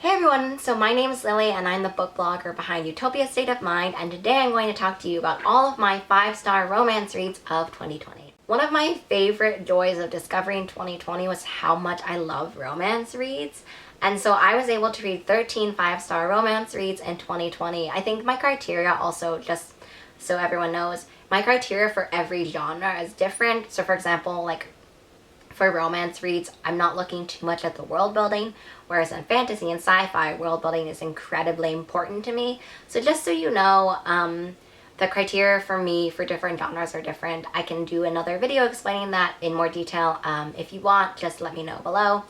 Hey everyone, so my name is Lily and I'm the book blogger behind Utopia State of Mind, and today I'm going to talk to you about all of my 5-star romance reads of 2020. One of my favorite joys of discovering 2020 was how much I love romance reads, and so I was able to read 13 5-star romance reads in 2020. I think my criteria also, just so everyone knows, my criteria for every genre is different. So for example, like for romance reads, I'm not looking too much at the world building, whereas in fantasy and sci-fi, world building is incredibly important to me. So just so you know, the criteria for me for different genres are different. I can do another video explaining that in more detail. If you want, just let me know below.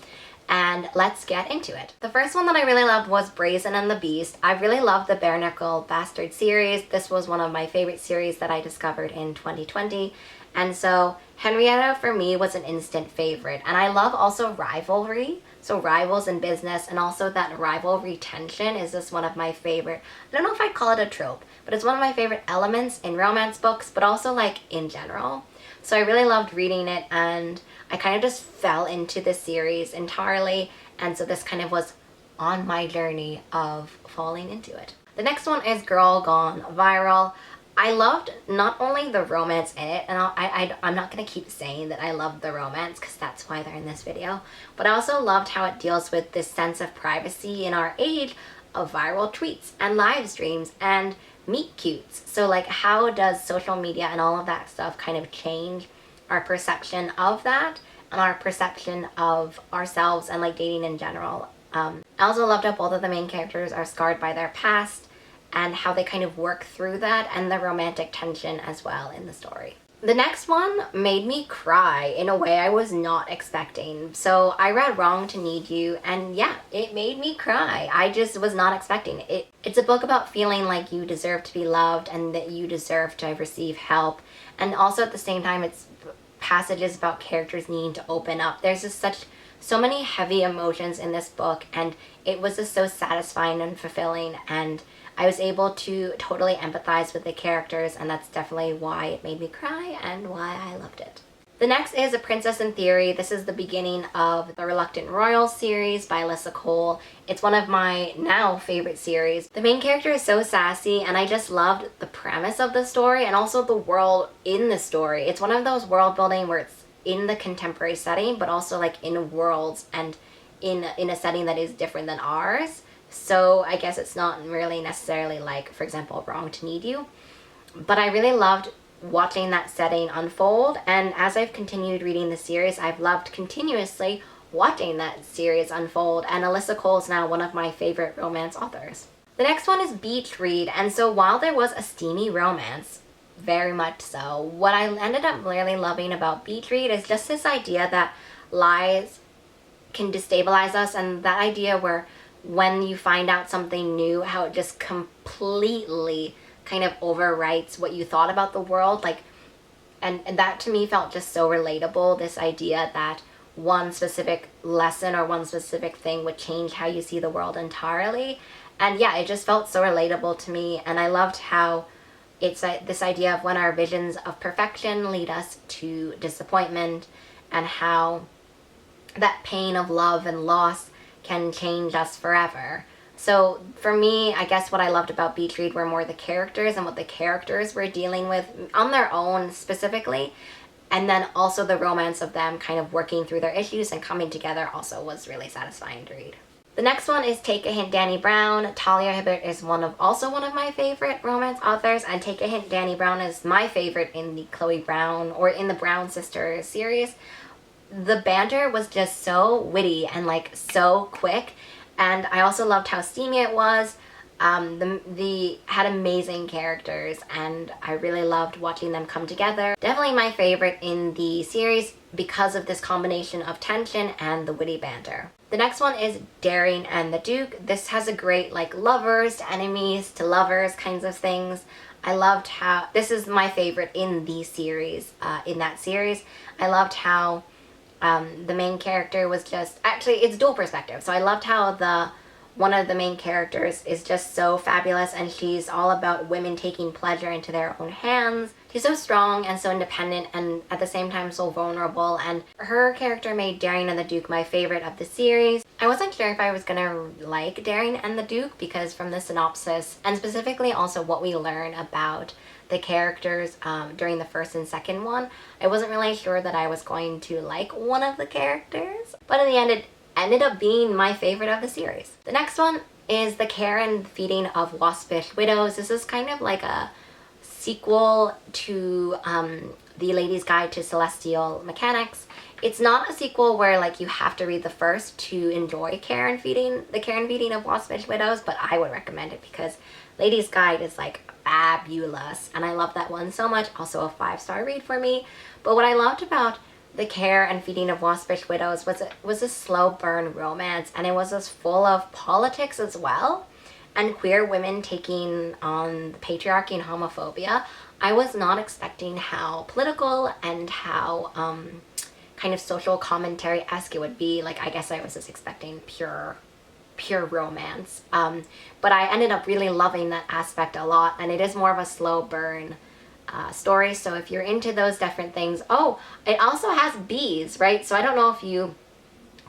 And let's get into it. The first one that I really loved was Brazen and the Beast. I really loved the Bare Knuckle Bastard series. This was one of my favorite series that I discovered in 2020. And so Henrietta for me was an instant favorite. And I love also rivalry. So rivals in business, and also that rivalry tension is just one of my favorite, I don't know if I'd call it a trope, but it's one of my favorite elements in romance books, but also like in general. So I really loved reading it, and I kind of just fell into this series entirely, and so this kind of was on my journey of falling into it. The next one is Girl Gone Viral. I loved not only the romance in it, and I'm not going to keep saying that I loved the romance because that's why they're in this video, but I also loved how it deals with this sense of privacy in our age of viral tweets and live streams and meet cutes. So like, how does social media and all of that stuff kind of change our perception of that and our perception of ourselves and like dating in general. I also loved how both of the main characters are scarred by their past and how they kind of work through that, and the romantic tension as well in the story. The next one made me cry in a way I was not expecting. So I read Wrong to Need You, and yeah, it made me cry. I just was not expecting it. It's a book about feeling like you deserve to be loved and that you deserve to receive help. And also at the same time, it's passages about characters needing to open up. There's just so many heavy emotions in this book, and it was just so satisfying and fulfilling, and I was able to totally empathize with the characters, and that's definitely why it made me cry and why I loved it. The next is A Princess in Theory. This is the beginning of the Reluctant Royal series by Alyssa Cole. It's one of my now favorite series. The main character is so sassy, and I just loved the premise of the story and also the world in the story. It's one of those world building where it's in the contemporary setting, but also like in worlds and in a setting that is different than ours. So I guess it's not really necessarily like, for example, Wrong to Need You. But I really loved watching that setting unfold, and as I've continued reading the series, I've loved continuously watching that series unfold, and Alyssa Cole is now one of my favorite romance authors. The next one is Beach Read, and so while there was a steamy romance, very much so, what I ended up really loving about Beach Read is just this idea that lies can destabilize us, and that idea where when you find out something new, how it just completely kind of overwrites what you thought about the world. Like, and that to me felt just so relatable, this idea that one specific lesson or one specific thing would change how you see the world entirely. And yeah, it just felt so relatable to me, and I loved how it's this idea of when our visions of perfection lead us to disappointment, and how that pain of love and loss can change us forever. So for me, I guess what I loved about Beach Read were more the characters and what the characters were dealing with on their own specifically, and then also the romance of them kind of working through their issues and coming together also was really satisfying to read. The next one is Take a Hint, Dani Brown. Talia Hibbert is also one of my favorite romance authors, and Take a Hint, Dani Brown is my favorite in the Chloe Brown, or in the Brown Sisters series. The banter was just so witty and like so quick, and I also loved how steamy it was. The had amazing characters, and I really loved watching them come together. Definitely my favorite in the series because of this combination of tension and the witty banter. The next one is Daring and the Duke. This has a great like lovers to enemies to lovers kinds of things. I loved how, this is my favorite in the series, in that series. I loved how the main character was just, actually it's dual perspective, so I loved how one of the main characters is just so fabulous, and she's all about women taking pleasure into their own hands. She's so strong and so independent, and at the same time so vulnerable, and her character made Daring and the Duke my favorite of the series. I wasn't sure if I was gonna like Daring and the Duke because from the synopsis, and specifically also what we learn about the characters during the first and second one, I wasn't really sure that I was going to like one of the characters. But in the end, it ended up being my favorite of the series. The next one is The Care and Feeding of Waspish Widows. This is kind of like a sequel to The Lady's Guide to Celestial Mechanics. It's not a sequel where like you have to read the first to enjoy The Care and Feeding of Waspish Widows, but I would recommend it because Lady's Guide is like fabulous and I love that one so much. Also a 5-star read for me. But what I loved about The Care and Feeding of Waspish Widows was a slow burn romance, and it was just full of politics as well and queer women taking on the patriarchy and homophobia. I was not expecting how political and how kind of social commentary-esque it would be. Like, I guess I was just expecting pure romance. But I ended up really loving that aspect a lot, and it is more of a slow burn story. So if you're into those different things, oh, it also has bees, right? So I don't know if you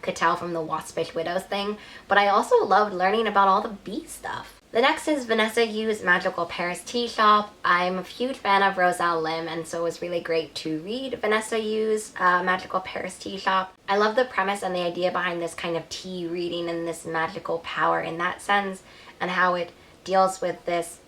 could tell from the Waspish Widows thing, but I also loved learning about all the bee stuff. The next is Vanessa Yu's Magical Paris Tea Shop. I'm a huge fan of Roselle Lim, and so it was really great to read Vanessa Yu's Magical Paris Tea Shop. I love the premise and the idea behind this kind of tea reading and this magical power in that sense, and how it deals with this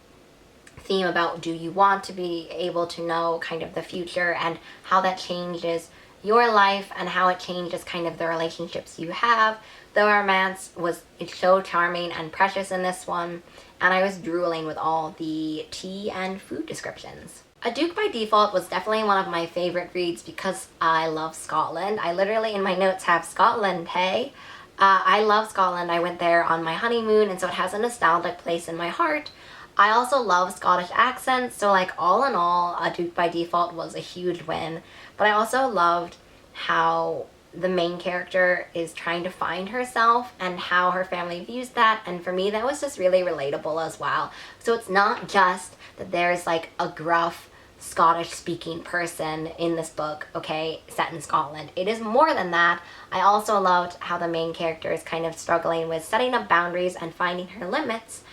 theme about do you want to be able to know kind of the future and how that changes your life and how it changes kind of the relationships you have. The romance it's so charming and precious in this one, and I was drooling with all the tea and food descriptions. A Duke by Default was definitely one of my favorite reads because I love Scotland. I literally in my notes have Scotland, hey? I love Scotland. I went there on my honeymoon, and so it has a nostalgic place in my heart. I also love Scottish accents, so like all in all, A Duke by Default was a huge win. But I also loved how the main character is trying to find herself and how her family views that, and for me that was just really relatable as well. So it's not just that there's like a gruff Scottish speaking person in this book, okay, set in Scotland. It is more than that. I also loved how the main character is kind of struggling with setting up boundaries and finding her limits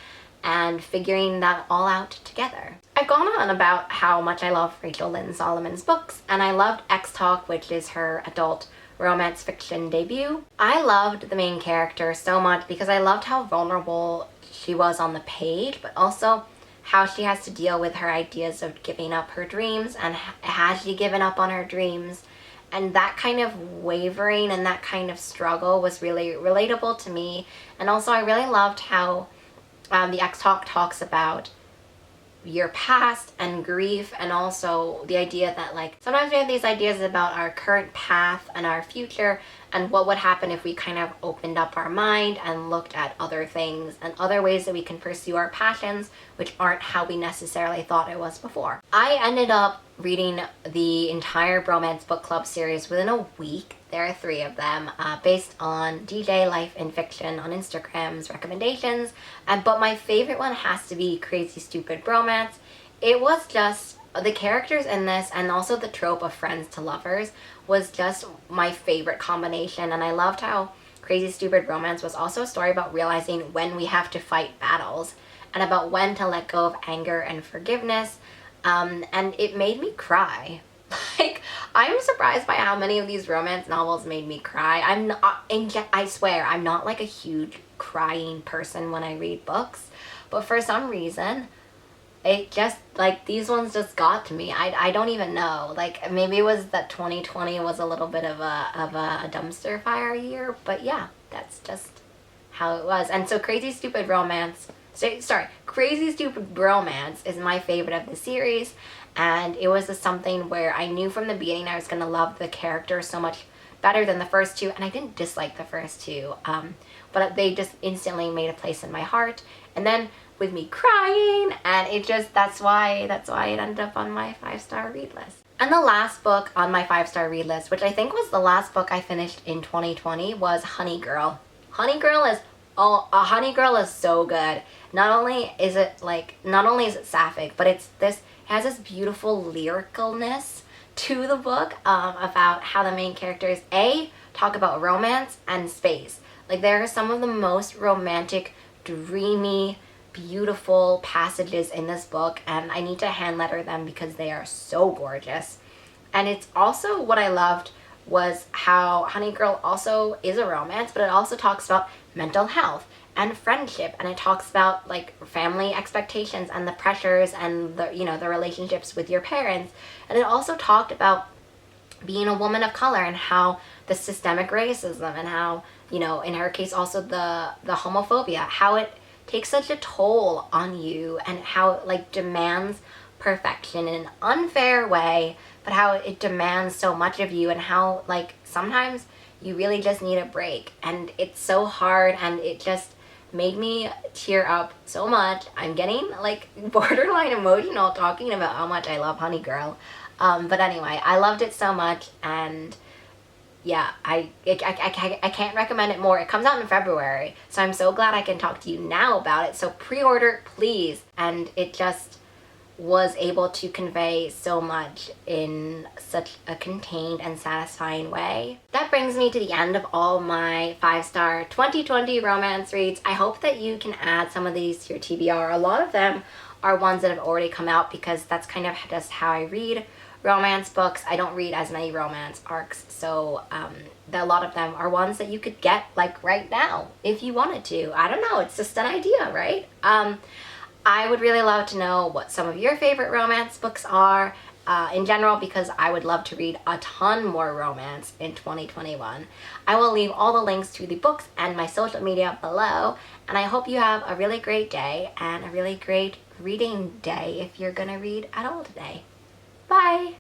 and figuring that all out together. I've gone on about how much I love Rachel Lynn Solomon's books, and I loved X Talk, which is her adult romance fiction debut. I loved the main character so much because I loved how vulnerable she was on the page, but also how she has to deal with her ideas of giving up her dreams, and has she given up on her dreams, and that kind of wavering and that kind of struggle was really relatable to me. And also I really loved how the X Talk talks about your past and grief, and also the idea that like sometimes we have these ideas about our current path and our future and what would happen if we kind of opened up our mind and looked at other things and other ways that we can pursue our passions which aren't how we necessarily thought it was before. I ended up reading the entire Bromance Book Club series within a week. There are 3 of them based on DJ Life in Fiction on Instagram's recommendations, but my favorite one has to be Crazy Stupid Bromance. It was just, the characters in this and also the trope of friends to lovers was just my favorite combination, and I loved how Crazy Stupid Romance was also a story about realizing when we have to fight battles and about when to let go of anger and forgiveness, and it made me cry. Like, I'm surprised by how many of these romance novels made me cry. I'm not, I swear, I'm not like a huge crying person when I read books, but for some reason, it just, like, these ones just got to me. I don't even know. Like, maybe it was that 2020 was a little bit of a dumpster fire year, but yeah, that's just how it was. And so Crazy Stupid Bromance is my favorite of the series, and it was just something where I knew from the beginning I was going to love the character so much better than the first 2, and I didn't dislike the first 2, but they just instantly made a place in my heart, and then with me crying, and it just, that's why it ended up on my 5-star read list. And the last book on my 5-star read list, which I think was the last book I finished in 2020, was Honey Girl. Honey Girl is so good. Not only is it sapphic, but it has this beautiful lyricalness to the book about how the main characters talk about romance and space. Like, there are some of the most romantic, dreamy, beautiful passages in this book, and I need to hand letter them because they are so gorgeous. And it's also, what I loved was how Honey Girl also is a romance, but it also talks about mental health and friendship, and it talks about like family expectations and the pressures and the, you know, the relationships with your parents. And it also talked about being a woman of color and how the systemic racism and how, you know, in her case also the homophobia, how it takes such a toll on you and how it like demands perfection in an unfair way, but how it demands so much of you and how like sometimes you really just need a break. And it's so hard, and it just made me tear up so much. I'm getting like borderline emotional talking about how much I love Honey Girl. But anyway, I loved it so much, and yeah, I can't recommend it more. It comes out in February, so I'm so glad I can talk to you now about it. So pre-order, please. And it just was able to convey so much in such a contained and satisfying way. That brings me to the end of all my 5-star 2020 romance reads. I hope that you can add some of these to your TBR. A lot of them are ones that have already come out because that's kind of just how I read romance books. I don't read as many romance arcs, so a lot of them are ones that you could get like right now if you wanted to. I don't know, it's just an idea, right? I would really love to know what some of your favorite romance books are in general, because I would love to read a ton more romance in 2021. I will leave all the links to the books and my social media below, and I hope you have a really great day and a really great reading day if you're gonna read at all today. Bye!